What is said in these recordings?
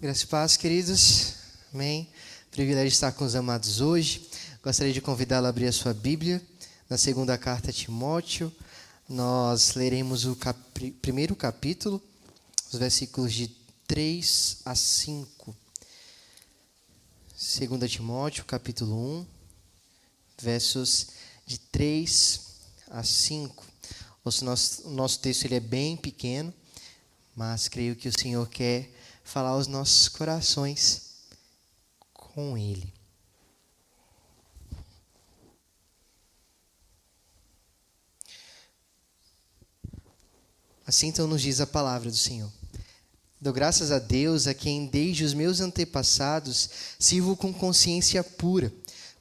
Graça e paz, queridos. Amém. Privilégio de estar com os amados hoje. Gostaria de convidá-lo a abrir a sua Bíblia na segunda carta a Timóteo. Nós leremos o primeiro capítulo, os versículos de 3 a 5. 2 Timóteo, capítulo 1, versos de 3 a 5. O nosso texto ele é bem pequeno, mas creio que o Senhor quer falar aos nossos corações com Ele. Assim então nos diz a palavra do Senhor. Dou graças a Deus, a quem desde os meus antepassados sirvo com consciência pura,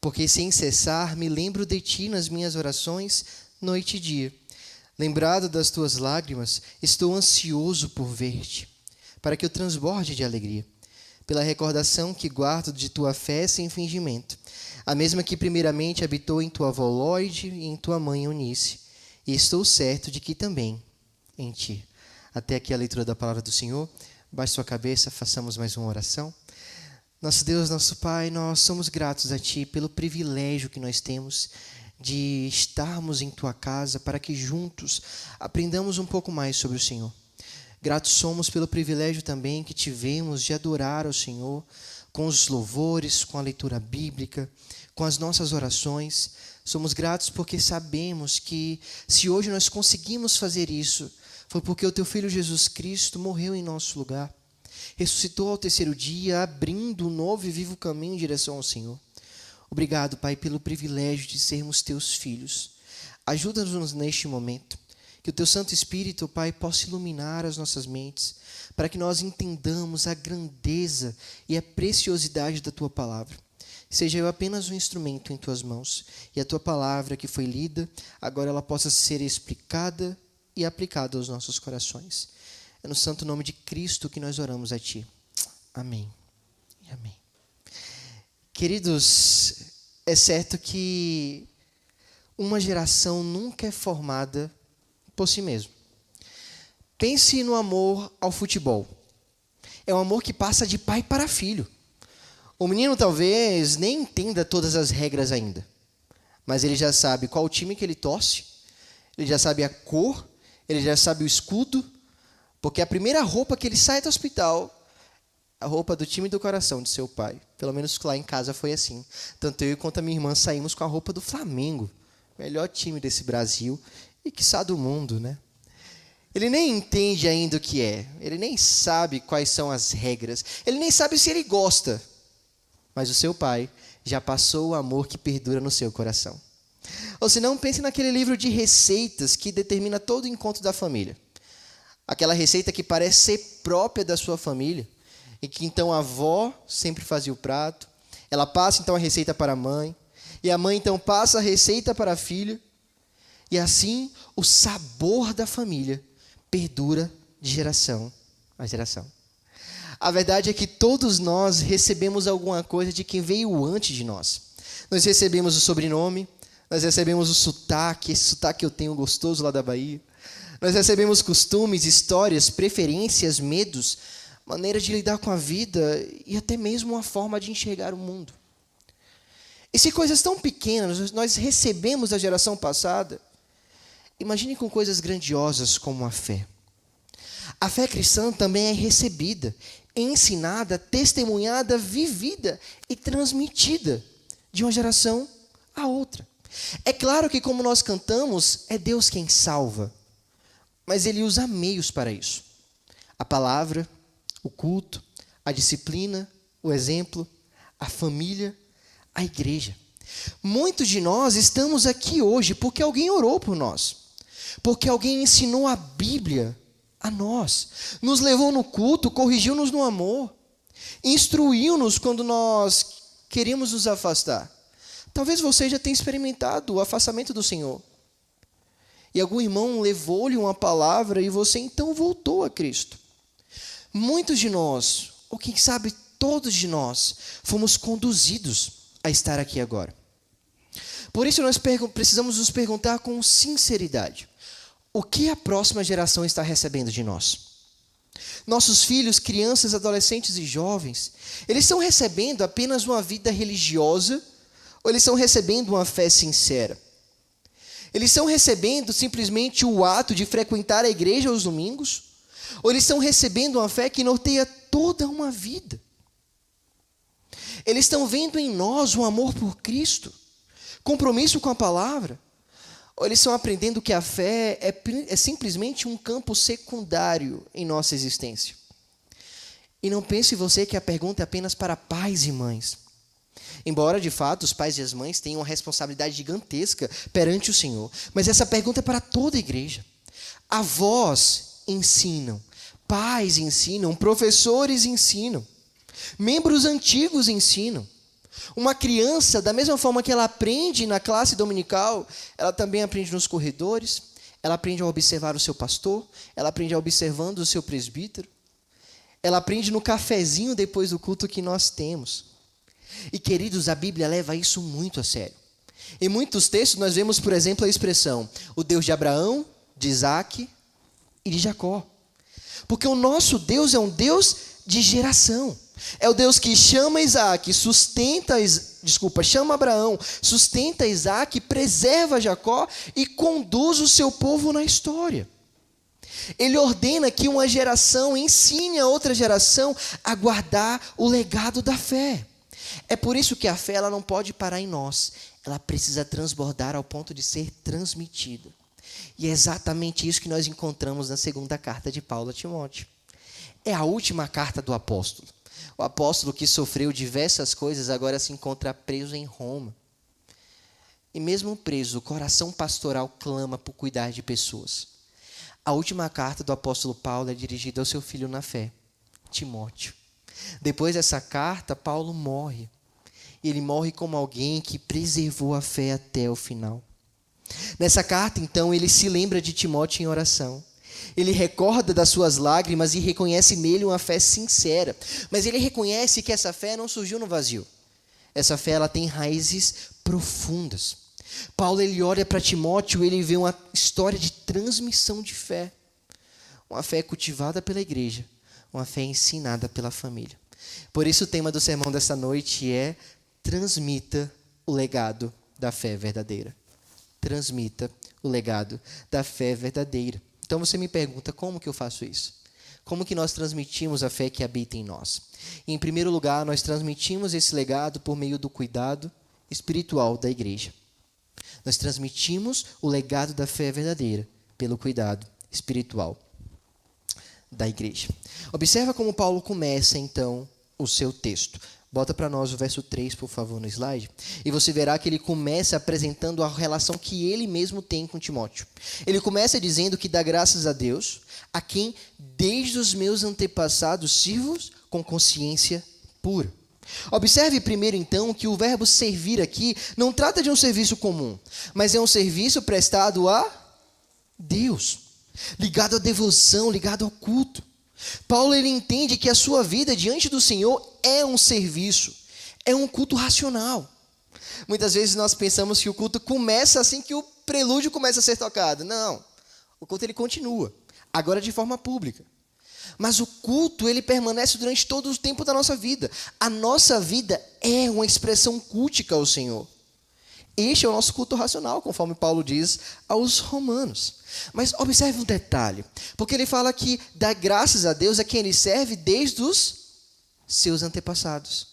porque sem cessar me lembro de Ti nas minhas orações, noite e dia. Lembrado das Tuas lágrimas, estou ansioso por ver-te, para que eu transborde de alegria, pela recordação que guardo de Tua fé sem fingimento, a mesma que primeiramente habitou em Tua avó Lóide e em Tua mãe Eunice, e estou certo de que também em Ti. Até aqui a leitura da palavra do Senhor. Baixe sua cabeça, façamos mais uma oração. Nosso Deus, nosso Pai, nós somos gratos a Ti pelo privilégio que nós temos de estarmos em Tua casa para que juntos aprendamos um pouco mais sobre o Senhor. Gratos somos pelo privilégio também que tivemos de adorar ao Senhor com os louvores, com a leitura bíblica, com as nossas orações. Somos gratos porque sabemos que se hoje nós conseguimos fazer isso, foi porque o Teu Filho Jesus Cristo morreu em nosso lugar. Ressuscitou ao terceiro dia, abrindo um novo e vivo caminho em direção ao Senhor. Obrigado, Pai, pelo privilégio de sermos Teus filhos. Ajuda-nos neste momento. Que o Teu Santo Espírito, Pai, possa iluminar as nossas mentes, para que nós entendamos a grandeza e a preciosidade da Tua palavra. Seja eu apenas um instrumento em Tuas mãos, e a Tua palavra que foi lida, agora ela possa ser explicada e aplicada aos nossos corações. É no santo nome de Cristo que nós oramos a Ti. Amém. Amém. Queridos, é certo que uma geração nunca é formada por si mesmo. Pense no amor ao futebol. É um amor que passa de pai para filho. O menino talvez nem entenda todas as regras ainda, mas ele já sabe qual time que ele torce, ele já sabe a cor, ele já sabe o escudo, porque a primeira roupa que ele sai do hospital, a roupa do time do coração de seu pai. Pelo menos lá em casa foi assim. Tanto eu quanto a minha irmã saímos com a roupa do Flamengo, melhor time desse Brasil e quiçá do mundo, né? Ele nem entende ainda o que é, ele nem sabe quais são as regras, ele nem sabe se ele gosta, mas o seu pai já passou o amor que perdura no seu coração. Ou se não, pense naquele livro de receitas que determina todo o encontro da família. Aquela receita que parece ser própria da sua família, e que então a avó sempre fazia o prato, ela passa então a receita para a mãe, e a mãe então passa a receita para a filha, e assim o sabor da família perdura de geração a geração. A verdade é que todos nós recebemos alguma coisa de quem veio antes de nós. Nós recebemos o sobrenome, nós recebemos o sotaque, esse sotaque eu tenho gostoso lá da Bahia. Nós recebemos costumes, histórias, preferências, medos, maneira de lidar com a vida e até mesmo uma forma de enxergar o mundo. E se coisas tão pequenas nós recebemos da geração passada, imagine com coisas grandiosas como a fé. A fé cristã também é recebida, ensinada, testemunhada, vivida e transmitida de uma geração a outra. É claro que, como nós cantamos, é Deus quem salva, mas Ele usa meios para isso. A palavra, o culto, a disciplina, o exemplo, a família, a igreja. Muitos de nós estamos aqui hoje porque alguém orou por nós, porque alguém ensinou a Bíblia a nós, nos levou no culto, corrigiu-nos no amor, instruiu-nos quando nós queríamos nos afastar. Talvez você já tenha experimentado o afastamento do Senhor, e algum irmão levou-lhe uma palavra e você então voltou a Cristo. Muitos de nós, ou quem sabe todos de nós, fomos conduzidos a estar aqui agora. Por isso nós precisamos nos perguntar com sinceridade: o que a próxima geração está recebendo de nós? Nossos filhos, crianças, adolescentes e jovens, eles estão recebendo apenas uma vida religiosa ou eles estão recebendo uma fé sincera? Eles estão recebendo simplesmente o ato de frequentar a igreja aos domingos? Ou eles estão recebendo uma fé que norteia toda uma vida? Eles estão vendo em nós um amor por Cristo, compromisso com a palavra? Ou eles estão aprendendo que a fé é simplesmente um campo secundário em nossa existência? E não pense você que a pergunta é apenas para pais e mães. Embora, de fato, os pais e as mães tenham uma responsabilidade gigantesca perante o Senhor, mas essa pergunta é para toda a igreja. Avós ensinam, pais ensinam, professores ensinam, membros antigos ensinam. Uma criança, da mesma forma que ela aprende na classe dominical, ela também aprende nos corredores, ela aprende a observar o seu pastor, ela aprende observando o seu presbítero, ela aprende no cafezinho depois do culto que nós temos. E, queridos, a Bíblia leva isso muito a sério. Em muitos textos nós vemos, por exemplo, a expressão o Deus de Abraão, de Isaac e de Jacó. Porque o nosso Deus é um Deus de geração. É o Deus que chama Isaac, chama Abraão, sustenta Isaac, preserva Jacó e conduz o seu povo na história. Ele ordena que uma geração ensine a outra geração a guardar o legado da fé. É por isso que a fé ela não pode parar em nós. Ela precisa transbordar ao ponto de ser transmitida. E é exatamente isso que nós encontramos na segunda carta de Paulo a Timóteo. É a última carta do apóstolo. O apóstolo que sofreu diversas coisas agora se encontra preso em Roma. E mesmo preso, o coração pastoral clama por cuidar de pessoas. A última carta do apóstolo Paulo é dirigida ao seu filho na fé, Timóteo. Depois dessa carta, Paulo morre. E ele morre como alguém que preservou a fé até o final. Nessa carta, então, ele se lembra de Timóteo em oração. Ele recorda das suas lágrimas e reconhece nele uma fé sincera. Mas ele reconhece que essa fé não surgiu no vazio. Essa fé ela tem raízes profundas. Paulo ele olha para Timóteo e ele vê uma história de transmissão de fé. Uma fé cultivada pela igreja. Uma fé ensinada pela família. Por isso o tema do sermão dessa noite é transmita o legado da fé verdadeira. Transmita o legado da fé verdadeira. Então você me pergunta, como que eu faço isso? Como que nós transmitimos a fé que habita em nós? E, em primeiro lugar, nós transmitimos esse legado por meio do cuidado espiritual da igreja. Nós transmitimos o legado da fé verdadeira pelo cuidado espiritual da igreja. Observa como Paulo começa, então, o seu texto. Bota para nós o verso 3, por favor, no slide. E você verá que ele começa apresentando a relação que ele mesmo tem com Timóteo. Ele começa dizendo que dá graças a Deus, a quem desde os meus antepassados sirvo com consciência pura. Observe primeiro, então, que o verbo servir aqui não trata de um serviço comum, mas é um serviço prestado a Deus, ligado à devoção, ligado ao culto. Paulo ele entende que a sua vida diante do Senhor é um serviço, é um culto racional. Muitas vezes nós pensamos que o culto começa assim que o prelúdio começa a ser tocado. Não, o culto ele continua, agora de forma pública. Mas o culto ele permanece durante todo o tempo da nossa vida. A nossa vida é uma expressão cultica ao Senhor. Este é o nosso culto racional, conforme Paulo diz aos Romanos. Mas observe um detalhe, porque ele fala que dá graças a Deus a quem ele serve desde os seus antepassados.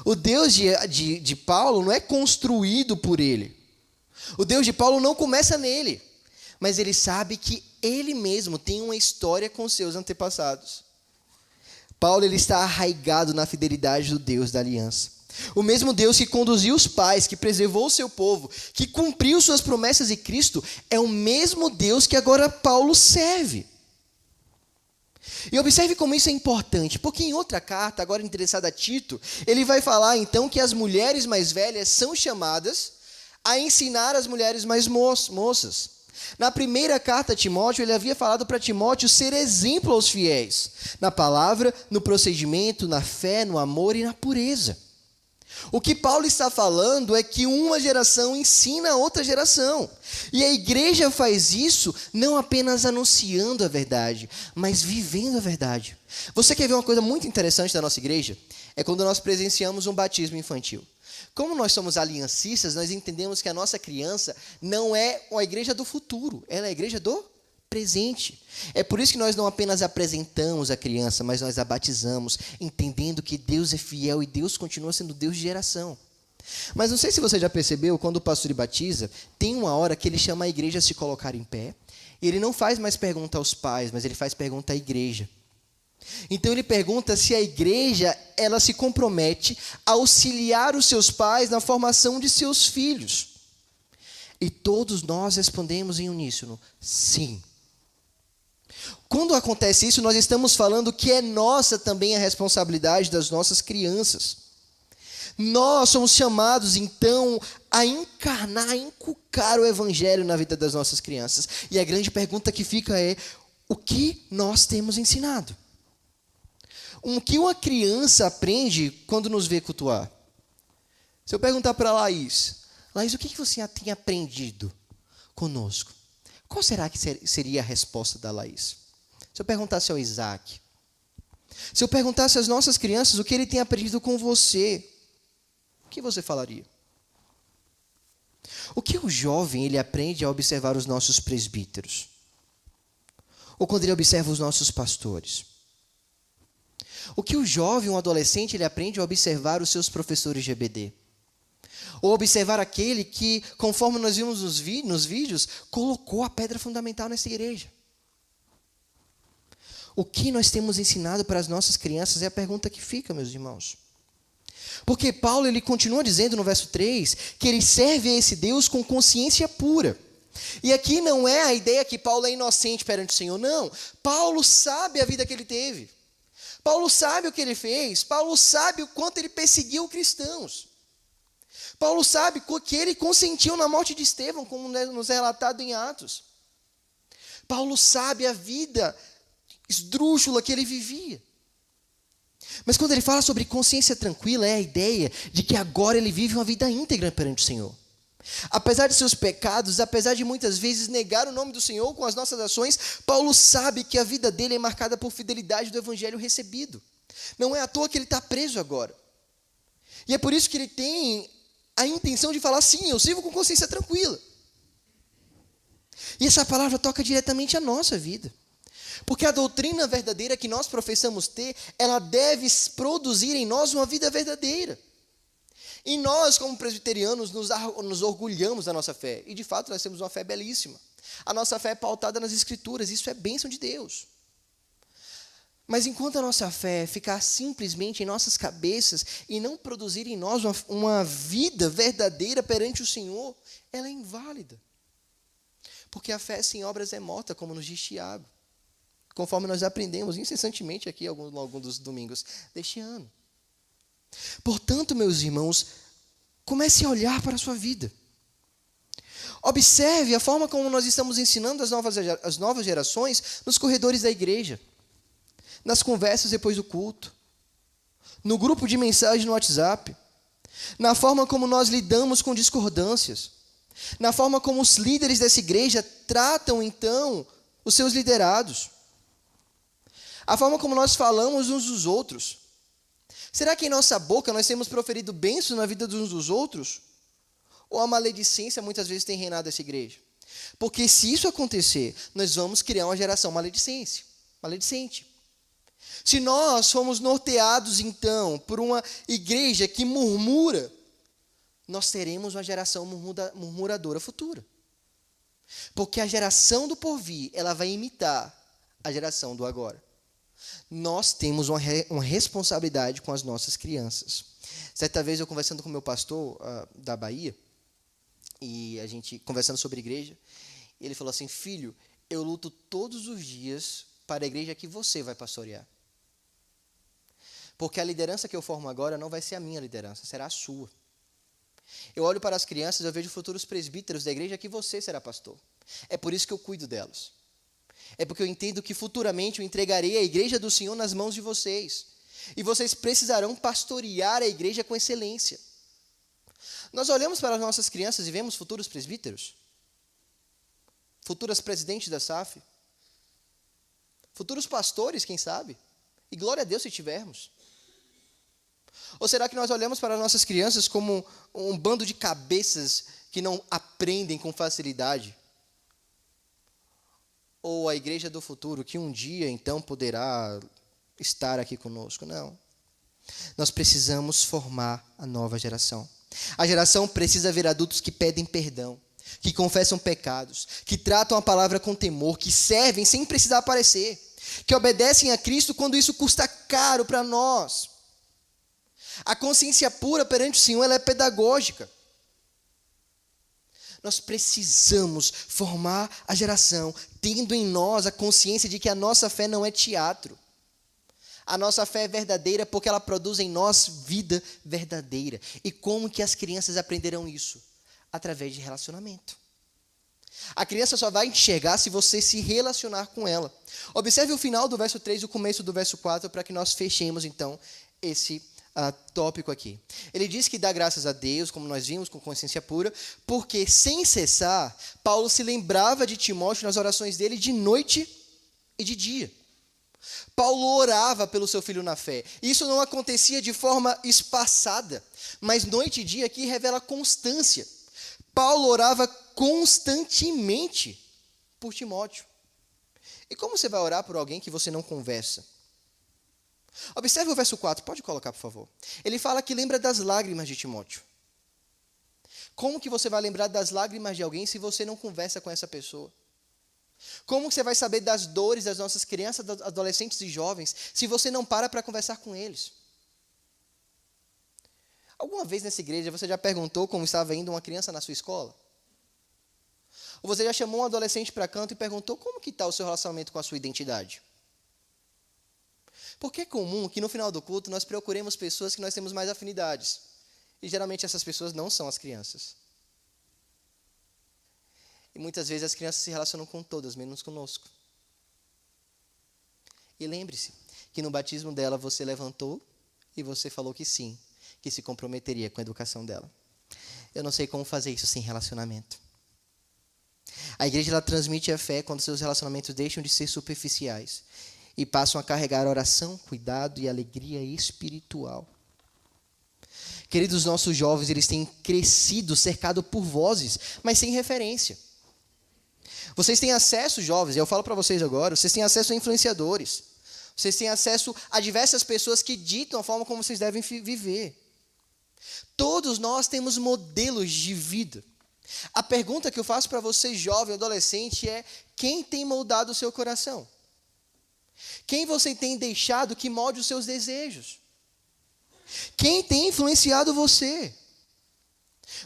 O Deus de Paulo não é construído por ele. O Deus de Paulo não começa nele, mas ele sabe que ele mesmo tem uma história com seus antepassados. Paulo ele está arraigado na fidelidade do Deus da aliança. O mesmo Deus que conduziu os pais, que preservou o seu povo, que cumpriu suas promessas em Cristo, é o mesmo Deus que agora Paulo serve. E observe como isso é importante, porque em outra carta, agora interessada a Tito, ele vai falar então que as mulheres mais velhas são chamadas a ensinar as mulheres mais moças. Na primeira carta a Timóteo, ele havia falado para Timóteo ser exemplo aos fiéis, na palavra, no procedimento, na fé, no amor e na pureza. O que Paulo está falando é que uma geração ensina a outra geração. E a igreja faz isso não apenas anunciando a verdade, mas vivendo a verdade. Você quer ver uma coisa muito interessante da nossa igreja? É quando nós presenciamos um batismo infantil. Como nós somos aliancistas, nós entendemos que a nossa criança não é a igreja do futuro, ela é a igreja do presente. É por isso que nós não apenas apresentamos a criança, mas nós a batizamos, entendendo que Deus é fiel e Deus continua sendo Deus de geração. Mas não sei se você já percebeu, quando o pastor batiza, tem uma hora que ele chama a igreja a se colocar em pé, e ele não faz mais pergunta aos pais, mas ele faz pergunta à igreja. Então ele pergunta se a igreja ela se compromete a auxiliar os seus pais na formação de seus filhos. E todos nós respondemos em uníssono, sim. Quando acontece isso, nós estamos falando que é nossa também a responsabilidade das nossas crianças. Nós somos chamados, então, a encarnar, a inculcar o evangelho na vida das nossas crianças. E a grande pergunta que fica é, o que nós temos ensinado? O que uma criança aprende quando nos vê cultuar? Se eu perguntar para a Laís, o que você tem aprendido conosco? Qual será que seria a resposta da Laís? Se eu perguntasse ao Isaac, se eu perguntasse às nossas crianças o que ele tem aprendido com você, o que você falaria? O que o jovem ele aprende a observar os nossos presbíteros? Ou quando ele observa os nossos pastores? O que o jovem, um adolescente, ele aprende a observar os seus professores de EBD? Ou observar aquele que, conforme nós vimos nos vídeos, colocou a pedra fundamental nessa igreja? O que nós temos ensinado para as nossas crianças é a pergunta que fica, meus irmãos. Porque Paulo ele continua dizendo no verso 3 que ele serve a esse Deus com consciência pura. E aqui não é a ideia que Paulo é inocente perante o Senhor, não. Paulo sabe a vida que ele teve. Paulo sabe o que ele fez, Paulo sabe o quanto ele perseguiu cristãos. Paulo sabe que ele consentiu na morte de Estevão, como nos é relatado em Atos. Paulo sabe a vida esdrúxula que ele vivia. Mas quando ele fala sobre consciência tranquila, é a ideia de que agora ele vive uma vida íntegra perante o Senhor. Apesar de seus pecados, apesar de muitas vezes negar o nome do Senhor com as nossas ações, Paulo sabe que a vida dele é marcada por fidelidade do evangelho recebido. Não é à toa que ele está preso agora. E é por isso que ele tem a intenção de falar, sim, eu sirvo com consciência tranquila. E essa palavra toca diretamente a nossa vida. Porque a doutrina verdadeira que nós professamos ter, ela deve produzir em nós uma vida verdadeira. E nós, como presbiterianos, nos orgulhamos da nossa fé. E, de fato, nós temos uma fé belíssima. A nossa fé é pautada nas Escrituras. Isso é bênção de Deus. Mas enquanto a nossa fé ficar simplesmente em nossas cabeças e não produzir em nós uma vida verdadeira perante o Senhor, ela é inválida. Porque a fé sem obras é morta, como nos diz Tiago. Conforme nós aprendemos incessantemente aqui algum dos domingos deste ano. Portanto, meus irmãos, comece a olhar para a sua vida. Observe a forma como nós estamos ensinando as novas gerações nos corredores da igreja, nas conversas depois do culto, no grupo de mensagem no WhatsApp, na forma como nós lidamos com discordâncias, na forma como os líderes dessa igreja tratam, então, os seus liderados, a forma como nós falamos uns dos outros. Será que em nossa boca nós temos proferido bênçãos na vida de uns dos outros? Ou a maledicência muitas vezes tem reinado essa igreja? Porque se isso acontecer, nós vamos criar uma geração maledicente. Se nós formos norteados, então, por uma igreja que murmura, nós teremos uma geração murmuradora futura. Porque a geração do porvir, ela vai imitar a geração do agora. Nós temos uma responsabilidade com as nossas crianças. Certa vez eu conversando com o meu pastor da Bahia, e a gente conversando sobre igreja, ele falou assim, filho, eu luto todos os dias para a igreja que você vai pastorear. Porque a liderança que eu formo agora não vai ser a minha liderança, será a sua. Eu olho para as crianças, eu vejo futuros presbíteros da igreja que você será pastor. É por isso que eu cuido delas. É porque eu entendo que futuramente eu entregarei a igreja do Senhor nas mãos de vocês. E vocês precisarão pastorear a igreja com excelência. Nós olhamos para as nossas crianças e vemos futuros presbíteros, futuras presidentes da SAF, futuros pastores, quem sabe? E glória a Deus se tivermos. Ou será que nós olhamos para as nossas crianças como um bando de cabeças que não aprendem com facilidade? Ou a igreja do futuro, que um dia então poderá estar aqui conosco? Não. Nós precisamos formar a nova geração. A geração precisa ver adultos que pedem perdão, que confessam pecados, que tratam a palavra com temor, que servem sem precisar aparecer, que obedecem a Cristo quando isso custa caro para nós. A consciência pura perante o Senhor, ela é pedagógica. Nós precisamos formar a geração, tendo em nós a consciência de que a nossa fé não é teatro. A nossa fé é verdadeira porque ela produz em nós vida verdadeira. E como que as crianças aprenderão isso? Através de relacionamento. A criança só vai enxergar se você se relacionar com ela. Observe o final do verso 3 e o começo do verso 4 para que nós fechemos então esse tópico aqui. Ele diz que dá graças a Deus, como nós vimos, com consciência pura, porque sem cessar, Paulo se lembrava de Timóteo nas orações dele de noite e de dia. Paulo orava pelo seu filho na fé. Isso não acontecia de forma espaçada, mas noite e dia aqui revela constância. Paulo orava constantemente por Timóteo. E como você vai orar por alguém que você não conversa? Observe o verso 4, pode colocar, por favor. Ele fala que lembra das lágrimas de Timóteo. Como que você vai lembrar das lágrimas de alguém se você não conversa com essa pessoa? Como você vai saber das dores das nossas crianças, adolescentes e jovens, se você não para conversar com eles? Alguma vez nessa igreja você já perguntou como estava indo uma criança na sua escola? Ou você já chamou um adolescente para canto e perguntou como que está o seu relacionamento com a sua identidade? Porque é comum que no final do culto nós procuremos pessoas que nós temos mais afinidades. E geralmente essas pessoas não são as crianças. E muitas vezes as crianças se relacionam com todas, menos conosco. E lembre-se que no batismo dela você levantou e você falou que sim, que se comprometeria com a educação dela. Eu não sei como fazer isso sem relacionamento. A igreja ela transmite a fé quando seus relacionamentos deixam de ser superficiais e passam a carregar oração, cuidado e alegria espiritual. Queridos, nossos jovens, eles têm crescido cercado por vozes, mas sem referência. Vocês têm acesso, jovens, eu falo para vocês agora, vocês têm acesso a influenciadores. Vocês têm acesso a diversas pessoas que ditam a forma como vocês devem viver. Todos nós temos modelos de vida. A pergunta que eu faço para você, jovem, adolescente, é: quem tem moldado o seu coração? Quem você tem deixado que molde os seus desejos? Quem tem influenciado você?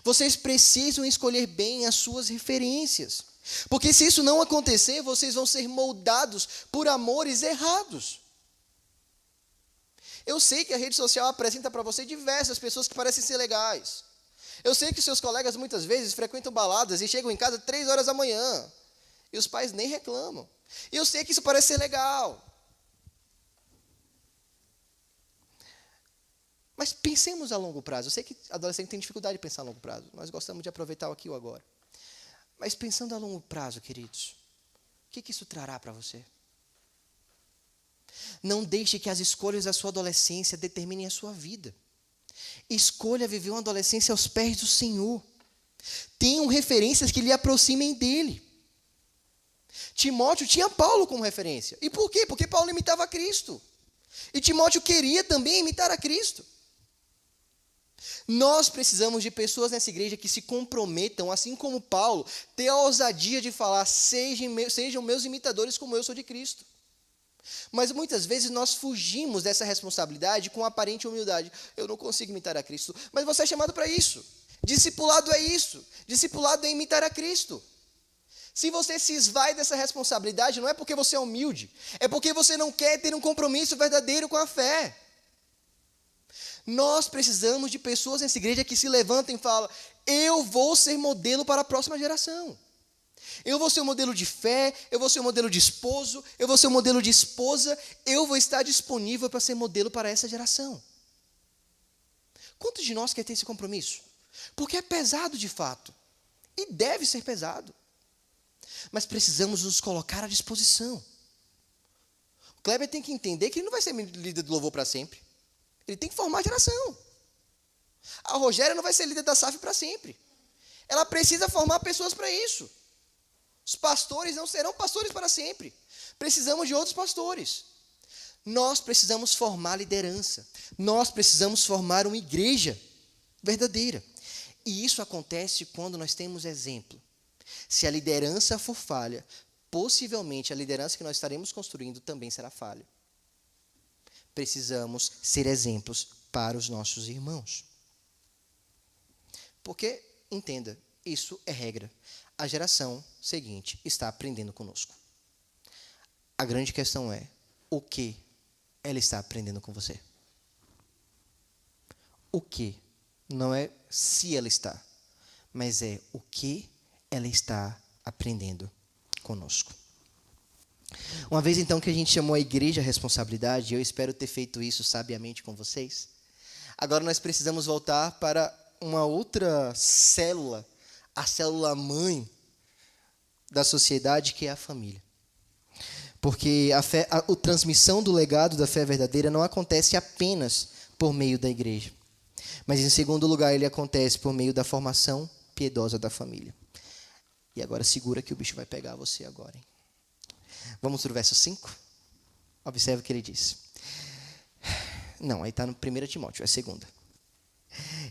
Vocês precisam escolher bem as suas referências. Porque se isso não acontecer, vocês vão ser moldados por amores errados. Eu sei que a rede social apresenta para você diversas pessoas que parecem ser legais. Eu sei que seus colegas muitas vezes frequentam baladas e chegam em casa 3 horas da manhã. E os pais nem reclamam. E eu sei que isso parece ser legal. Mas pensemos a longo prazo. Eu sei que adolescente tem dificuldade de pensar a longo prazo. Nós gostamos de aproveitar o aqui e o agora. Mas pensando a longo prazo, queridos, o que isso trará para você? Não deixe que as escolhas da sua adolescência determinem a sua vida. Escolha viver uma adolescência aos pés do Senhor. Tenham referências que lhe aproximem dele. Timóteo tinha Paulo como referência. E por quê? Porque Paulo imitava a Cristo. E Timóteo queria também imitar a Cristo. Nós precisamos de pessoas nessa igreja que se comprometam, assim como Paulo, ter a ousadia de falar: sejam meus imitadores como eu sou de Cristo. Mas muitas vezes nós fugimos dessa responsabilidade com aparente humildade. Eu não consigo imitar a Cristo. Mas você é chamado para isso. Discipulado é isso. Discipulado é imitar a Cristo. Se você se esvai dessa responsabilidade, não é porque você é humilde, é porque você não quer ter um compromisso verdadeiro com a fé. Nós precisamos de pessoas nessa igreja que se levantem e falam: eu vou ser modelo para a próxima geração. Eu vou ser um modelo de fé, eu vou ser um modelo de esposo, eu vou ser um modelo de esposa, eu vou estar disponível para ser modelo para essa geração. Quantos de nós quer ter esse compromisso? Porque é pesado de fato, e deve ser pesado. Mas precisamos nos colocar à disposição. O Kleber tem que entender que ele não vai ser líder do louvor para sempre. Ele tem que formar a geração. A Rogéria não vai ser líder da SAF para sempre. Ela precisa formar pessoas para isso. Os pastores não serão pastores para sempre. Precisamos de outros pastores. Nós precisamos formar liderança. Nós precisamos formar uma igreja verdadeira. E isso acontece quando nós temos exemplo. Se a liderança for falha, possivelmente a liderança que nós estaremos construindo também será falha. Precisamos ser exemplos para os nossos irmãos. Porque, entenda, isso é regra. A geração seguinte está aprendendo conosco. A grande questão é, o que ela está aprendendo com você? O que? Não é se ela está, mas é o que ela está aprendendo conosco. Uma vez então que a gente chamou a igreja à responsabilidade, eu espero ter feito isso sabiamente com vocês. Agora nós precisamos voltar para uma outra célula, a célula mãe da sociedade, que é a família. Porque a transmissão do legado da fé verdadeira não acontece apenas por meio da igreja. Mas, em segundo lugar, ele acontece por meio da formação piedosa da família. E agora segura que o bicho vai pegar você agora, hein? Vamos para o verso 5? Observe o que ele diz. Não, aí está no 1 Timóteo, é 2.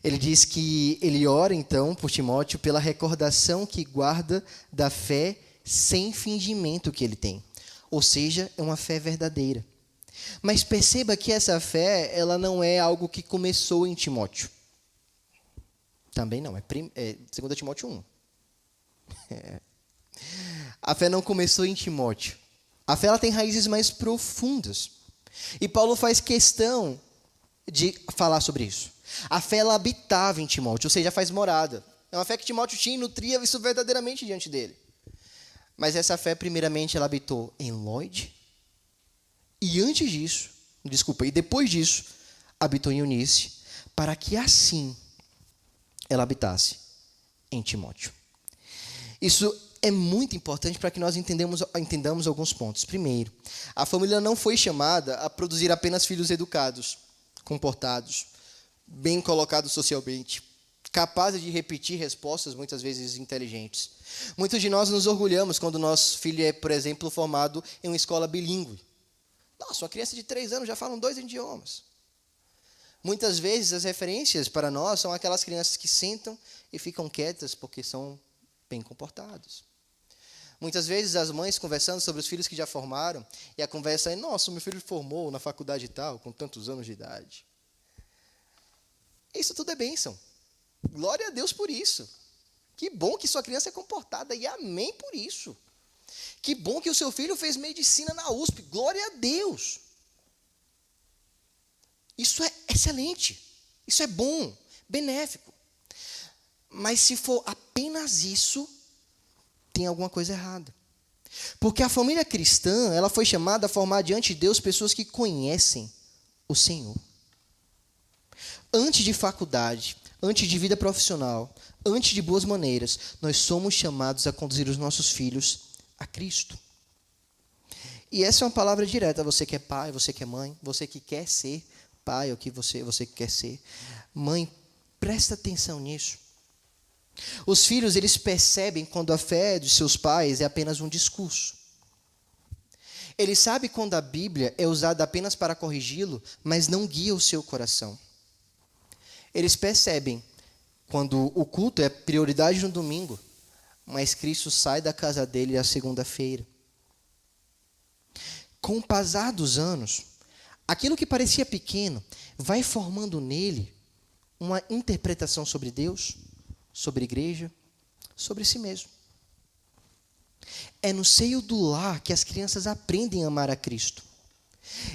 Ele diz que ele ora, então, por Timóteo, pela recordação que guarda da fé sem fingimento que ele tem. Ou seja, é uma fé verdadeira. Mas perceba que essa fé, ela não é algo que começou em Timóteo. Também não, é 2 Timóteo 1. A fé não começou em Timóteo. A fé ela tem raízes mais profundas. E Paulo faz questão de falar sobre isso. A fé ela habitava em Timóteo, ou seja, faz morada. É uma fé que Timóteo tinha e nutria isso verdadeiramente diante dele. Mas essa fé, primeiramente, ela habitou em Lloyd. E depois disso, habitou em Eunice, para que assim ela habitasse em Timóteo. Isso é muito importante para que nós entendamos alguns pontos. Primeiro, a família não foi chamada a produzir apenas filhos educados, comportados, bem colocados socialmente, capazes de repetir respostas muitas vezes inteligentes. Muitos de nós nos orgulhamos quando nosso filho é, por exemplo, formado em uma escola bilíngue. Nossa, uma criança de 3 anos já fala 2 idiomas. Muitas vezes as referências para nós são aquelas crianças que sentam e ficam quietas porque são bem comportados. Muitas vezes as mães conversando sobre os filhos que já formaram, e a conversa é, nossa, meu filho formou na faculdade e tal, com tantos anos de idade. Isso tudo é bênção. Glória a Deus por isso. Que bom que sua criança é comportada, e amém por isso. Que bom que o seu filho fez medicina na USP, glória a Deus. Isso é excelente, isso é bom, benéfico. Mas se for apenas isso, tem alguma coisa errada. Porque a família cristã, ela foi chamada a formar diante de Deus pessoas que conhecem o Senhor. Antes de faculdade, antes de vida profissional, antes de boas maneiras, nós somos chamados a conduzir os nossos filhos a Cristo. E essa é uma palavra direta a você que é pai, você que é mãe, você que quer ser pai, ou que você que quer ser mãe, presta atenção nisso. Os filhos, eles percebem quando a fé dos seus pais é apenas um discurso. Eles sabem quando a Bíblia é usada apenas para corrigi-lo, mas não guia o seu coração. Eles percebem quando o culto é prioridade no domingo, mas Cristo sai da casa dele na segunda-feira. Com o passar dos anos, aquilo que parecia pequeno vai formando nele uma interpretação sobre Deus, sobre a igreja, sobre si mesmo. É no seio do lar que as crianças aprendem a amar a Cristo.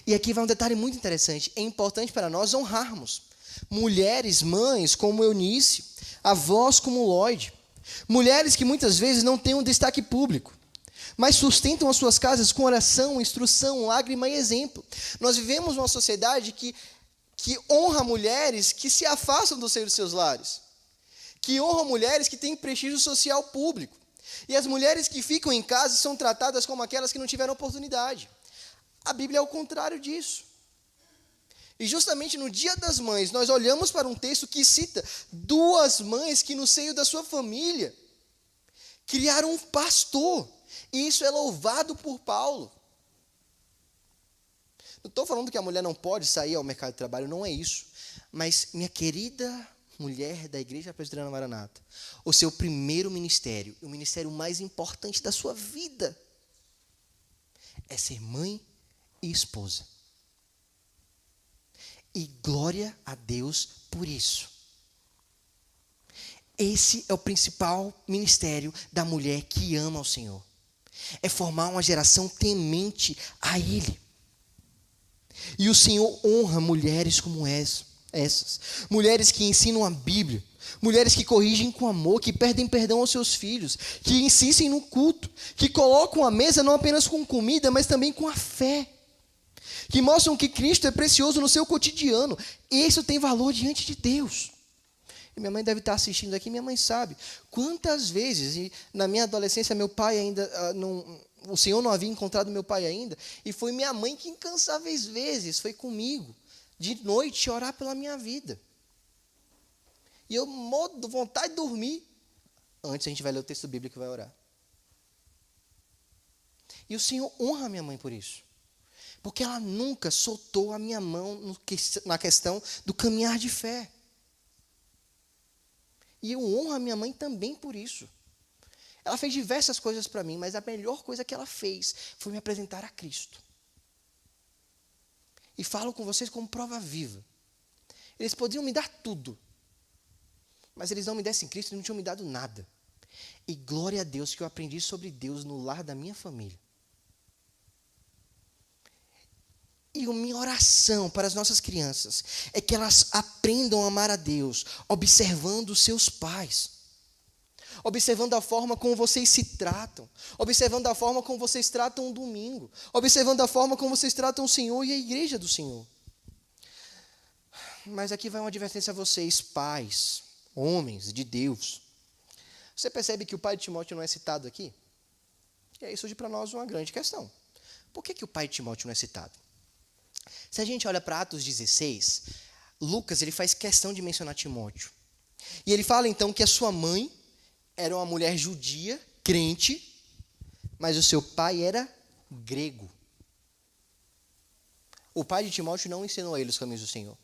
E aqui vai um detalhe muito interessante. É importante para nós honrarmos mulheres, mães como Eunice, avós como Lloyd, Mulheres que muitas vezes não têm um destaque público, mas sustentam as suas casas com oração, instrução, lágrima e exemplo. Nós vivemos numa sociedade que honra mulheres que se afastam do seio dos seus lares, que honra mulheres que têm prestígio social público. E as mulheres que ficam em casa são tratadas como aquelas que não tiveram oportunidade. A Bíblia é o contrário disso. E justamente no Dia das Mães, nós olhamos para um texto que cita duas mães que no seio da sua família criaram um pastor. E isso é louvado por Paulo. Não estou falando que a mulher não pode sair ao mercado de trabalho, não é isso. Mas, minha querida mulher da Igreja Presbiteriana Maranata, o seu primeiro ministério, o ministério mais importante da sua vida, é ser mãe e esposa. E glória a Deus por isso. Esse é o principal ministério da mulher que ama ao Senhor. É formar uma geração temente a Ele. E o Senhor honra mulheres como essas. Mulheres que ensinam a Bíblia. Mulheres que corrigem com amor, que pedem perdão aos seus filhos, que insistem no culto, que colocam a mesa não apenas com comida, mas também com a fé. Que mostram que Cristo é precioso no seu cotidiano. Isso tem valor diante de Deus. E minha mãe deve estar assistindo aqui, minha mãe sabe. Quantas vezes, e na minha adolescência, meu pai ainda, o Senhor não havia encontrado meu pai ainda, e foi minha mãe que incansáveis vezes foi comigo, de noite, orar pela minha vida. E eu morro vontade de dormir. Antes a gente vai ler o texto bíblico e vai orar. E o Senhor honra a minha mãe por isso. Porque ela nunca soltou a minha mão na questão do caminhar de fé. E eu honro a minha mãe também por isso. Ela fez diversas coisas para mim, mas a melhor coisa que ela fez foi me apresentar a Cristo. E falo com vocês como prova viva. Eles podiam me dar tudo, mas eles não me dessem Cristo, eles não tinham me dado nada. E glória a Deus que eu aprendi sobre Deus no lar da minha família. E a minha oração para as nossas crianças é que elas aprendam a amar a Deus, observando os seus pais, observando a forma como vocês se tratam, observando a forma como vocês tratam o domingo, observando a forma como vocês tratam o Senhor e a igreja do Senhor. Mas aqui vai uma advertência a vocês, pais, homens de Deus. Você percebe que o pai de Timóteo não é citado aqui? E aí surge para nós uma grande questão. Por que o pai de Timóteo não é citado? Se a gente olha para Atos 16, Lucas ele faz questão de mencionar Timóteo. E ele fala então que a sua mãe era uma mulher judia, crente, mas o seu pai era grego. O pai de Timóteo não ensinou a ele os caminhos do Senhor.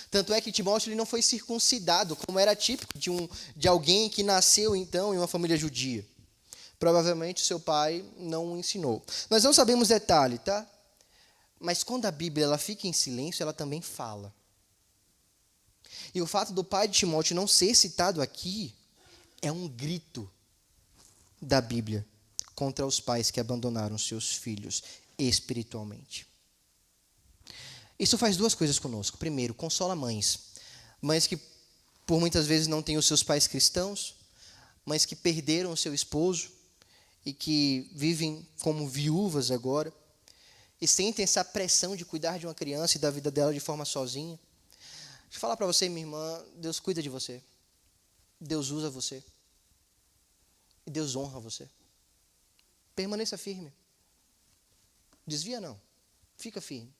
Tanto é que Timóteo ele não foi circuncidado, como era típico de alguém que nasceu então em uma família judia. Provavelmente seu pai não o ensinou. Nós não sabemos detalhe, tá? Mas quando a Bíblia ela fica em silêncio, ela também fala. E o fato do pai de Timóteo não ser citado aqui é um grito da Bíblia contra os pais que abandonaram seus filhos espiritualmente. Isso faz duas coisas conosco. Primeiro, consola mães. Mães que por muitas vezes não têm os seus pais cristãos, mães que perderam o seu esposo e que vivem como viúvas agora. E sentem essa pressão de cuidar de uma criança e da vida dela de forma sozinha. Deixa eu falar para você, minha irmã, Deus cuida de você. Deus usa você. E Deus honra você. Permaneça firme. Desvia não. Fica firme.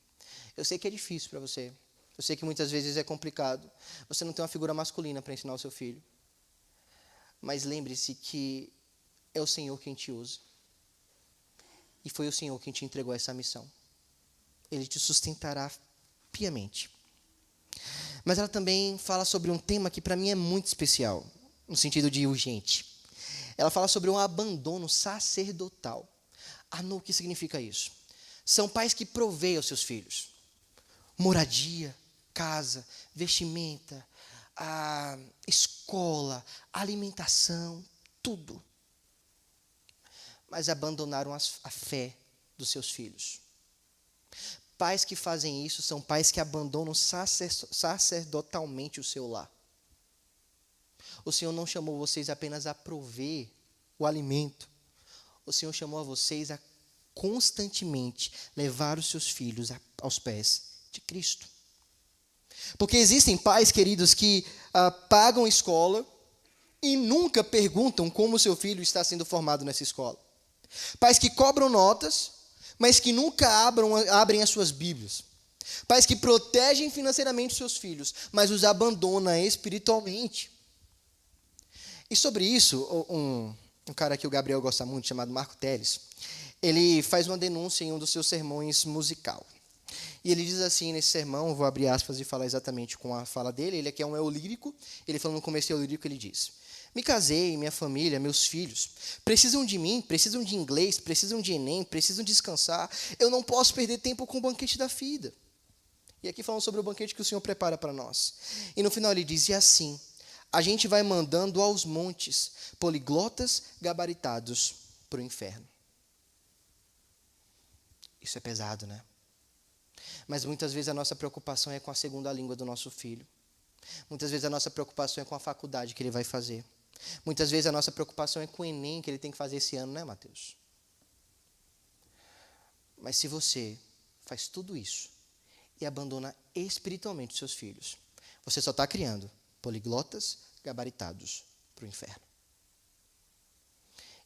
Eu sei que é difícil para você. Eu sei que muitas vezes é complicado. Você não tem uma figura masculina para ensinar o seu filho. Mas lembre-se que é o Senhor quem te usa. E foi o Senhor quem te entregou essa missão. Ele te sustentará piamente. Mas ela também fala sobre um tema que para mim é muito especial, no sentido de urgente. Ela fala sobre um abandono sacerdotal. O que significa isso? São pais que proveem aos seus filhos moradia, casa, vestimenta, escola, alimentação, tudo. Mas abandonaram a fé dos seus filhos. Pais que fazem isso são pais que abandonam sacerdotalmente o seu lar. O Senhor não chamou vocês apenas a prover o alimento. O Senhor chamou a vocês a constantemente levar os seus filhos aos pés de Cristo. Porque existem pais, queridos, que pagam escola e nunca perguntam como o seu filho está sendo formado nessa escola. Pais que cobram notas, mas que nunca abrem as suas Bíblias. Pais que protegem financeiramente os seus filhos, mas os abandonam espiritualmente. E sobre isso, um cara que o Gabriel gosta muito, chamado Marco Teles, ele faz uma denúncia em um dos seus sermões musical. E ele diz assim nesse sermão, vou abrir aspas e falar exatamente com a fala dele, ele aqui é um eulírico, ele falando no começo do eulírico, ele diz: me casei, minha família, meus filhos, precisam de mim, precisam de inglês, precisam de Enem, precisam descansar, eu não posso perder tempo com o banquete da vida. E aqui falando sobre o banquete que o Senhor prepara para nós. E no final ele diz: e assim, a gente vai mandando aos montes, poliglotas gabaritados para o inferno. Isso é pesado, né? Mas muitas vezes a nossa preocupação é com a segunda língua do nosso filho. Muitas vezes a nossa preocupação é com a faculdade que ele vai fazer. Muitas vezes a nossa preocupação é com o Enem que ele tem que fazer esse ano, né, Mateus? Mas se você faz tudo isso e abandona espiritualmente os seus filhos, você só está criando poliglotas gabaritados para o inferno.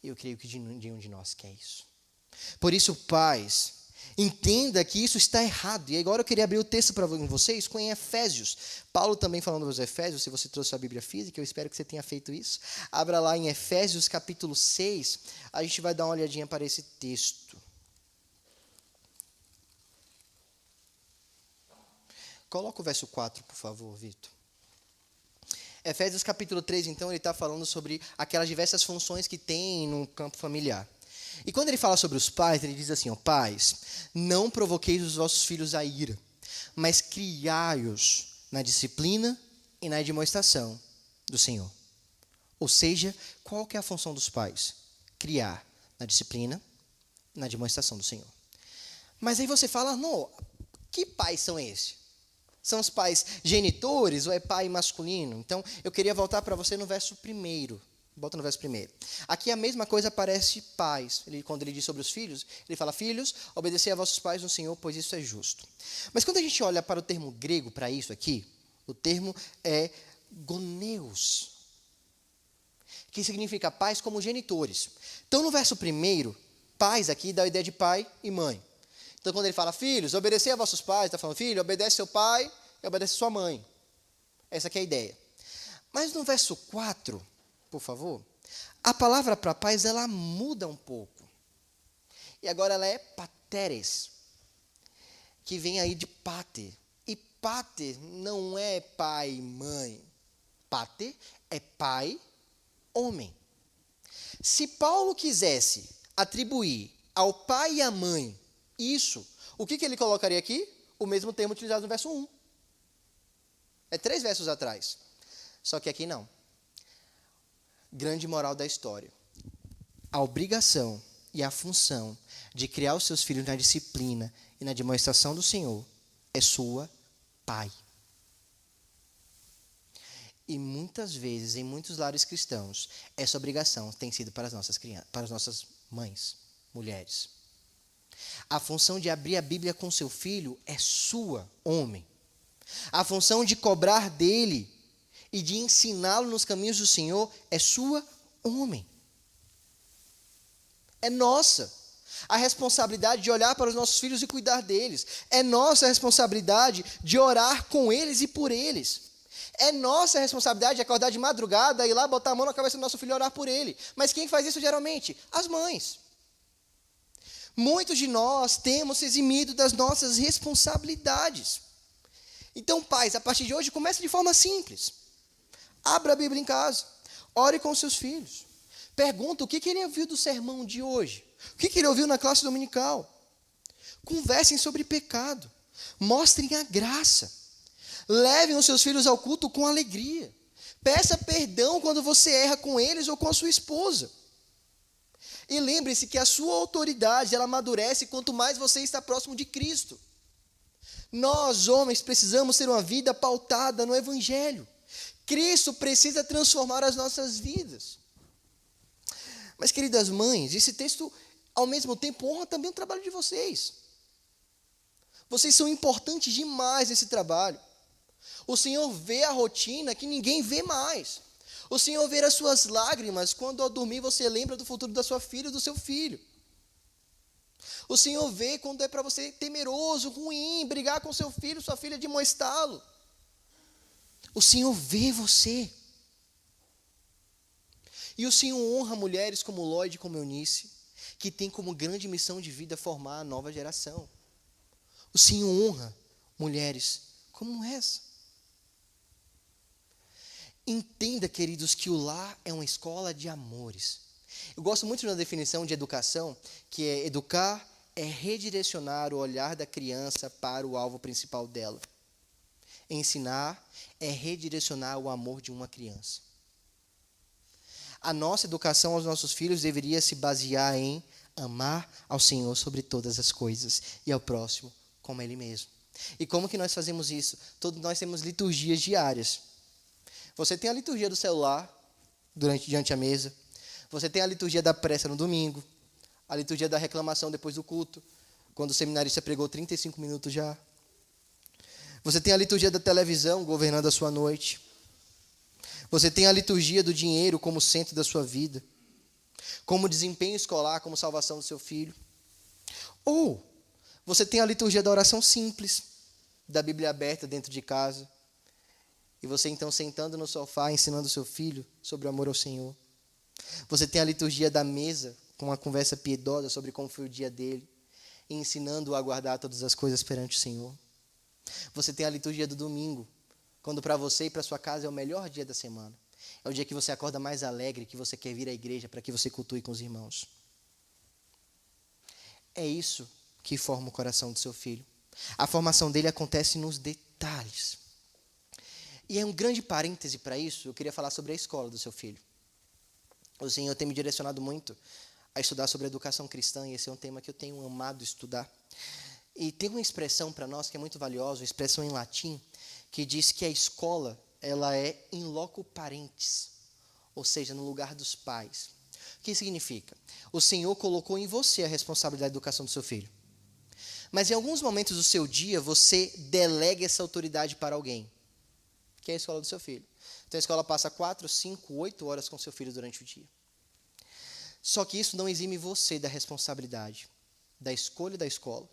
E eu creio que nenhum de nós quer isso. Por isso, pais, entenda que isso está errado. E agora eu queria abrir o texto para vocês com Efésios. Paulo também falando dos Efésios, se você trouxe a Bíblia física, eu espero que você tenha feito isso. Abra lá em Efésios capítulo 6, a gente vai dar uma olhadinha para esse texto. Coloca o verso 4, por favor, Vitor. Efésios capítulo 3, então, ele está falando sobre aquelas diversas funções que tem no campo familiar. E quando ele fala sobre os pais, ele diz assim: ó, pais, não provoqueis os vossos filhos à ira, mas criai-os na disciplina e na demonstração do Senhor. Ou seja, qual que é a função dos pais? Criar na disciplina e na demonstração do Senhor. Mas aí você fala: não, que pais são esses? São os pais genitores ou é pai masculino? Então, eu queria voltar para você no verso 1. Volta no verso 1. Aqui a mesma coisa aparece pais. Quando ele diz sobre os filhos, ele fala: filhos, obedecei a vossos pais no Senhor, pois isso é justo. Mas quando a gente olha para o termo grego para isso aqui, o termo é goneus, que significa pais como genitores. Então, no verso 1, pais aqui dá a ideia de pai e mãe. Então, quando ele fala: filhos, obedecei a vossos pais, está falando: filho, obedece seu pai e obedece sua mãe. Essa aqui é a ideia. Mas no verso 4, por favor, a palavra para pais, ela muda um pouco. E agora ela é pateres, que vem aí de pater. E pater não é pai e mãe. Pater é pai, homem. Se Paulo quisesse atribuir ao pai e à mãe isso, o que ele colocaria aqui? O mesmo termo utilizado no verso 1. É 3 versos atrás. Só que aqui não. Grande moral da história. A obrigação e a função de criar os seus filhos na disciplina e na demonstração do Senhor é sua, pai. E muitas vezes, em muitos lares cristãos, essa obrigação tem sido para as nossas crianças, para as nossas mães, mulheres. A função de abrir a Bíblia com seu filho é sua, homem. A função de cobrar dele e de ensiná-lo nos caminhos do Senhor é sua, homem. É nossa. A responsabilidade de olhar para os nossos filhos e cuidar deles. É nossa a responsabilidade de orar com eles e por eles. É nossa a responsabilidade de acordar de madrugada, ir lá, botar a mão na cabeça do nosso filho e orar por ele. Mas quem faz isso geralmente? As mães. Muitos de nós temos se eximido das nossas responsabilidades. Então, pais, a partir de hoje, comece de forma simples. Abra a Bíblia em casa. Ore com seus filhos. Pergunta o que ele ouviu do sermão de hoje. O que ele ouviu na classe dominical. Conversem sobre pecado. Mostrem a graça. Levem os seus filhos ao culto com alegria. Peça perdão quando você erra com eles ou com a sua esposa. E lembre-se que a sua autoridade, ela amadurece quanto mais você está próximo de Cristo. Nós, homens, precisamos ter uma vida pautada no Evangelho. Cristo precisa transformar as nossas vidas. Mas, queridas mães, esse texto, ao mesmo tempo, honra também o trabalho de vocês. Vocês são importantes demais nesse trabalho. O Senhor vê a rotina que ninguém vê mais. O Senhor vê as suas lágrimas quando ao dormir você lembra do futuro da sua filha e do seu filho. O Senhor vê quando é para você temeroso, ruim, brigar com seu filho, sua filha de molestá-lo. O Senhor vê você. E o Senhor honra mulheres como Lloyd e como Eunice, que tem como grande missão de vida formar a nova geração. O Senhor honra mulheres como essa. Entenda, queridos, que o lar é uma escola de amores. Eu gosto muito de uma definição de educação, que é educar é redirecionar o olhar da criança para o alvo principal dela. Ensinar é redirecionar o amor de uma criança. A nossa educação aos nossos filhos deveria se basear em amar ao Senhor sobre todas as coisas e ao próximo como Ele mesmo. E como que nós fazemos isso? Todos nós temos liturgias diárias. Você tem a liturgia do celular, diante da mesa. Você tem a liturgia da pressa no domingo. A liturgia da reclamação depois do culto, quando o seminarista pregou 35 minutos já. Você tem a liturgia da televisão governando a sua noite. Você tem a liturgia do dinheiro como centro da sua vida. Como desempenho escolar, como salvação do seu filho. Ou você tem a liturgia da oração simples, da Bíblia aberta dentro de casa. E você então sentando no sofá, ensinando o seu filho sobre o amor ao Senhor. Você tem a liturgia da mesa, com uma conversa piedosa sobre como foi o dia dele, e ensinando-o a guardar todas as coisas perante o Senhor. Você tem a liturgia do domingo, quando para você e para sua casa é o melhor dia da semana. É o dia que você acorda mais alegre, que você quer vir à igreja para que você cultue com os irmãos. É isso que forma o coração do seu filho. A formação dele acontece nos detalhes. E é um grande parêntese para isso, eu queria falar sobre a escola do seu filho. O Senhor tem me direcionado muito a estudar sobre a educação cristã, e esse é um tema que eu tenho amado estudar. E tem uma expressão para nós que é muito valiosa, uma expressão em latim, que diz que a escola ela é in loco parentis, ou seja, no lugar dos pais. O que significa? O Senhor colocou em você a responsabilidade da educação do seu filho. Mas em alguns momentos do seu dia, você delega essa autoridade para alguém, que é a escola do seu filho. Então a escola passa 4, 5, 8 horas com seu filho durante o dia. Só que isso não exime você da responsabilidade, da escolha da escola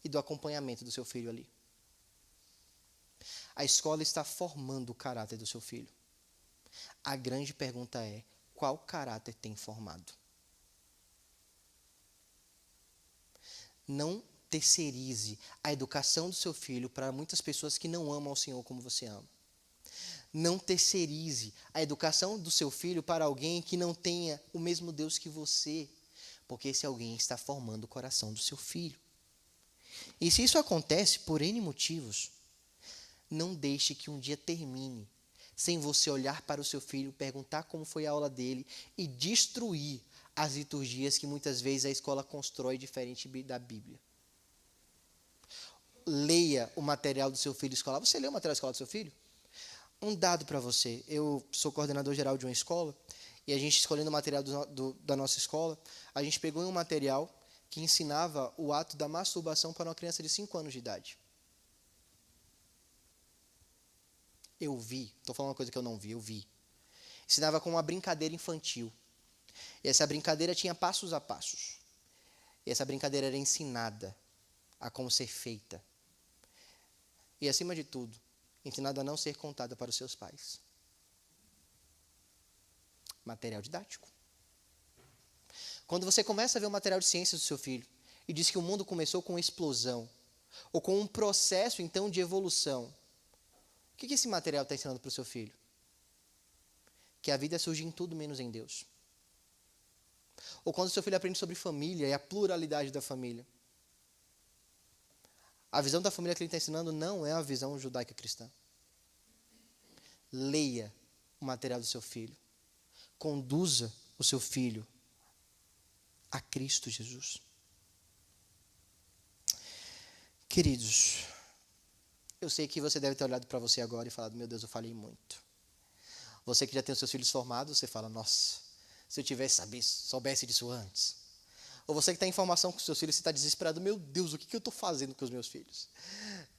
e do acompanhamento do seu filho ali. A escola está formando o caráter do seu filho. A grande pergunta é, qual caráter tem formado? Não terceirize a educação do seu filho para muitas pessoas que não amam ao Senhor como você ama. Não terceirize a educação do seu filho para alguém que não tenha o mesmo Deus que você, porque esse alguém está formando o coração do seu filho. E se isso acontece por N motivos, não deixe que um dia termine sem você olhar para o seu filho, perguntar como foi a aula dele e destruir as liturgias que muitas vezes a escola constrói diferente da Bíblia. Leia o material do seu filho escolar. Você leu o material escolar do seu filho? Um dado para você. Eu sou coordenador geral de uma escola e a gente, escolhendo o material da nossa escola, a gente pegou um material que ensinava o ato da masturbação para uma criança de 5 anos de idade. Eu vi, estou falando uma coisa que eu não vi, eu vi. Ensinava com uma brincadeira infantil. E essa brincadeira tinha passos a passos. E essa brincadeira era ensinada a como ser feita. E, acima de tudo, ensinada a não ser contada para os seus pais. Material didático. Quando você começa a ver o material de ciências do seu filho e diz que o mundo começou com uma explosão, ou com um processo, então, de evolução, o que esse material está ensinando para o seu filho? Que a vida surge em tudo menos em Deus. Ou quando o seu filho aprende sobre família e a pluralidade da família, a visão da família que ele está ensinando não é a visão judaica cristã. Leia o material do seu filho. Conduza o seu filho a Cristo Jesus. Queridos, eu sei que você deve ter olhado para você agora e falado, meu Deus, eu falei muito. Você que já tem os seus filhos formados, você fala, nossa, se eu soubesse disso antes. Ou você que está em formação com os seus filhos, você está desesperado, meu Deus, o que eu estou fazendo com os meus filhos?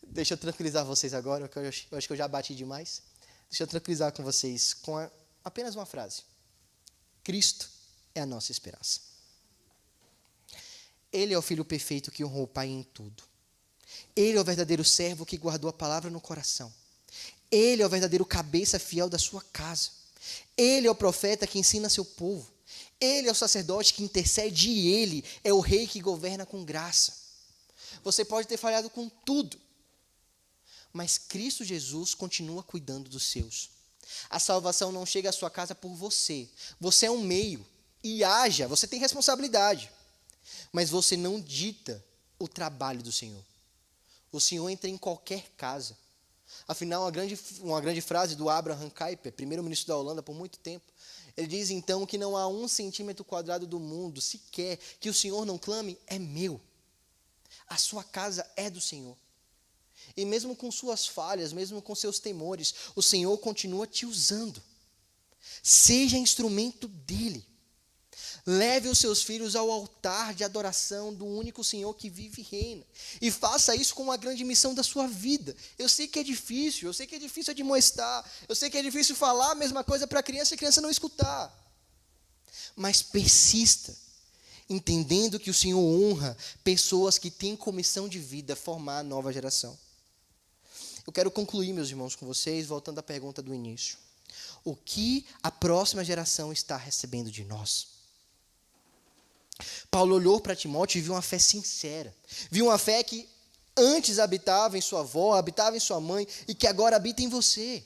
Deixa eu tranquilizar vocês agora, eu acho que eu já bati demais. Deixa eu tranquilizar com vocês com apenas uma frase. Cristo é a nossa esperança. Ele é o filho perfeito que honrou o Pai em tudo. Ele é o verdadeiro servo que guardou a palavra no coração. Ele é o verdadeiro cabeça fiel da sua casa. Ele é o profeta que ensina seu povo. Ele é o sacerdote que intercede e ele é o rei que governa com graça. Você pode ter falhado com tudo, mas Cristo Jesus continua cuidando dos seus. A salvação não chega à sua casa por você. Você é um meio. E você tem responsabilidade. Mas você não dita o trabalho do Senhor. O Senhor entra em qualquer casa. Afinal, uma grande frase do Abraham Kuyper, primeiro-ministro da Holanda por muito tempo, ele diz então que não há 1 centímetro quadrado do mundo sequer que o Senhor não clame, é meu. A sua casa é do Senhor. E mesmo com suas falhas, mesmo com seus temores, o Senhor continua te usando. Seja instrumento dele. Leve os seus filhos ao altar de adoração do único Senhor que vive e reina. E faça isso com uma grande missão da sua vida. Eu sei que é difícil, admoestar, eu sei que é difícil falar a mesma coisa para a criança e a criança não escutar. Mas persista, entendendo que o Senhor honra pessoas que têm comissão de vida formar a nova geração. Eu quero concluir, meus irmãos, com vocês, voltando à pergunta do início. O que a próxima geração está recebendo de nós? Paulo olhou para Timóteo e viu uma fé sincera. Viu uma fé que antes habitava em sua avó, habitava em sua mãe e que agora habita em você.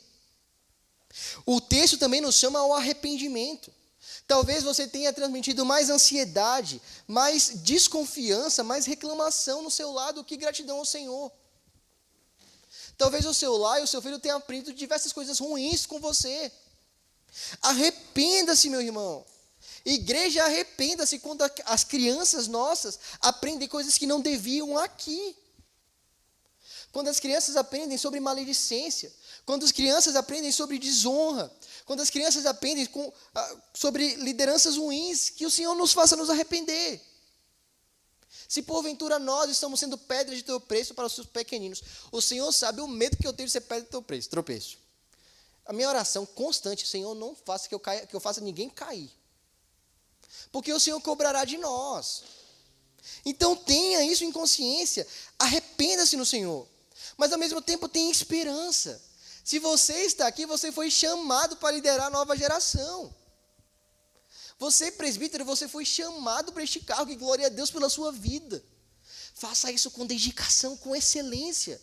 O texto também nos chama ao arrependimento. Talvez você tenha transmitido mais ansiedade, mais desconfiança, mais reclamação no seu lado do que gratidão ao Senhor. Talvez o seu lar e o seu filho tenham aprendido diversas coisas ruins com você. Arrependa-se, meu irmão. Igreja, arrependa-se quando as crianças nossas aprendem coisas que não deviam aqui. Quando as crianças aprendem sobre maledicência. Quando as crianças aprendem sobre desonra. Quando as crianças aprendem sobre lideranças ruins. Que o Senhor nos faça nos arrepender. Se porventura nós estamos sendo pedra de tropeço para os seus pequeninos, o Senhor sabe o medo que eu tenho de ser pedra de tropeço. A minha oração constante, Senhor, não faça que eu faça ninguém cair. Porque o Senhor cobrará de nós. Então tenha isso em consciência. Arrependa-se no Senhor. Mas ao mesmo tempo tenha esperança. Se você está aqui, você foi chamado para liderar a nova geração. Você, presbítero, você foi chamado para este cargo, e glória a Deus pela sua vida. Faça isso com dedicação, com excelência.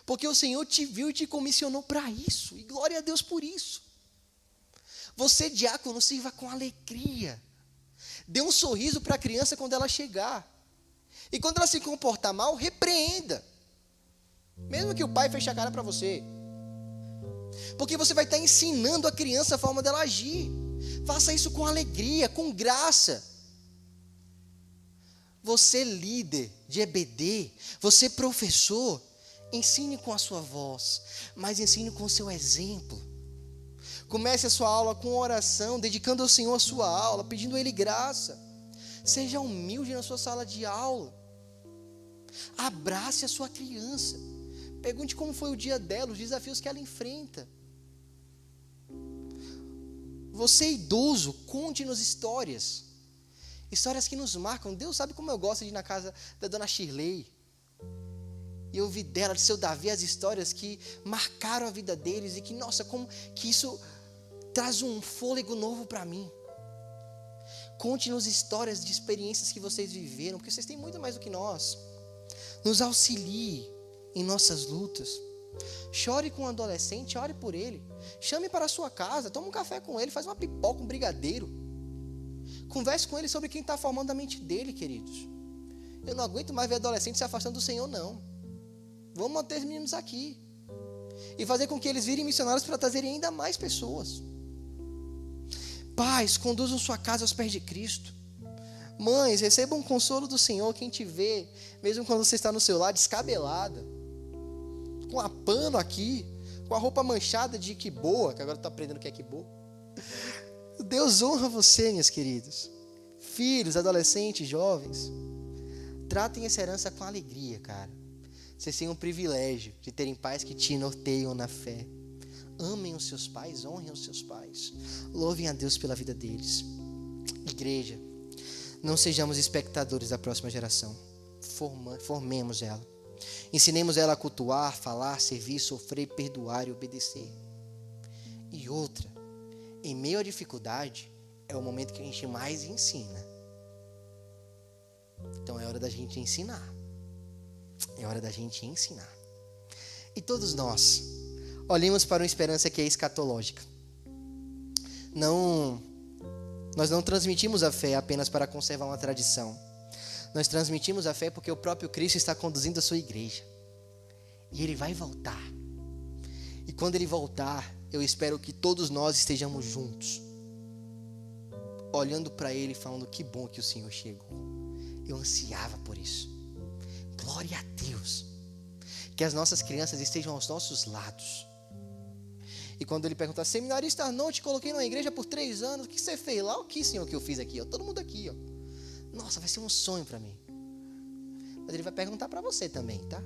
Porque o Senhor te viu e te comissionou para isso, e glória a Deus por isso. Você, diácono, sirva com alegria. Dê um sorriso para a criança quando ela chegar. E quando ela se comportar mal, repreenda. Mesmo que o pai feche a cara para você. Porque você vai estar ensinando a criança a forma dela agir. Faça isso com alegria, com graça. Você, líder de EBD, você, professor, ensine com a sua voz, mas ensine com o seu exemplo. Comece a sua aula com oração, dedicando ao Senhor a sua aula, pedindo a Ele graça. Seja humilde na sua sala de aula. Abrace a sua criança. Pergunte como foi o dia dela, os desafios que ela enfrenta. Você, idoso, conte-nos histórias. Histórias que nos marcam. Deus sabe como eu gosto de ir na casa da dona Shirley. E ouvir dela, de seu Davi, as histórias que marcaram a vida deles. E que, nossa, como que isso traz um fôlego novo para mim. Conte-nos histórias de experiências que vocês viveram. Porque vocês têm muito mais do que nós. Nos auxilie em nossas lutas. Chore com um adolescente, ore por ele. Chame para a sua casa, toma um café com ele, faz uma pipoca, um brigadeiro. Converse com ele sobre quem está formando a mente dele, queridos. Eu não aguento mais ver adolescentes se afastando do Senhor, não. Vamos manter os meninos aqui. E fazer com que eles virem missionários para trazerem ainda mais pessoas. Pais, conduzam sua casa aos pés de Cristo. Mães, recebam um consolo do Senhor quem te vê, mesmo quando você está no seu lar descabelada, com a pano aqui, com a roupa manchada de que boa, que agora eu estou aprendendo o que é que boa. Deus honra você, meus queridos. Filhos, adolescentes, jovens, tratem essa herança com alegria, cara. Vocês têm um privilégio de terem pais que te norteiam na fé. Amem os seus pais, honrem os seus pais. Louvem a Deus pela vida deles. Igreja, não sejamos espectadores da próxima geração. Formemos ela. Ensinemos ela a cultuar, falar, servir, sofrer, perdoar e obedecer. E outra, em meio à dificuldade, é o momento que a gente mais ensina. Então é hora da gente ensinar. É hora da gente ensinar. E todos nós olhemos para uma esperança que é escatológica. Nós não transmitimos a fé apenas para conservar uma tradição. Nós transmitimos a fé porque o próprio Cristo está conduzindo a sua igreja. E Ele vai voltar. E quando Ele voltar, eu espero que todos nós estejamos juntos, olhando para Ele e falando: que bom que o Senhor chegou. Eu ansiava por isso. Glória a Deus. Que as nossas crianças estejam aos nossos lados. E quando Ele perguntar: seminarista, não, te coloquei numa igreja por 3 anos, o que você fez lá? O que, Senhor, que eu fiz aqui? Todo mundo aqui, ó. Nossa, vai ser um sonho para mim. Mas Ele vai perguntar para você também, tá?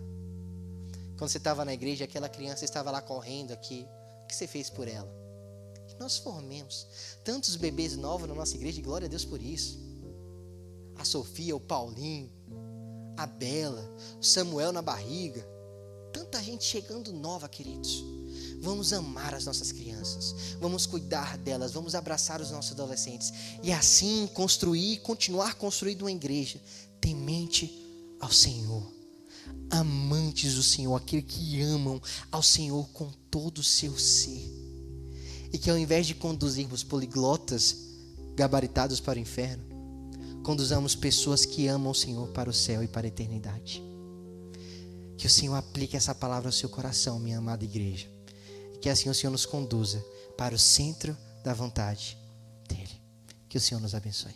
Quando você estava na igreja, aquela criança estava lá correndo aqui, o que você fez por ela? Que nós formemos tantos bebês novos na nossa igreja, e glória a Deus por isso. A Sofia, o Paulinho, a Bela, o Samuel na barriga. Tanta gente chegando nova, queridos. Vamos amar as nossas crianças, vamos cuidar delas, vamos abraçar os nossos adolescentes. E assim continuar construindo uma igreja temente ao Senhor, amantes do Senhor, aqueles que amam ao Senhor com todo o seu ser. E que ao invés de conduzirmos poliglotas gabaritados para o inferno, conduzamos pessoas que amam o Senhor para o céu e para a eternidade. Que o Senhor aplique essa palavra ao seu coração, minha amada igreja. E que assim o Senhor nos conduza para o centro da vontade dEle. Que o Senhor nos abençoe.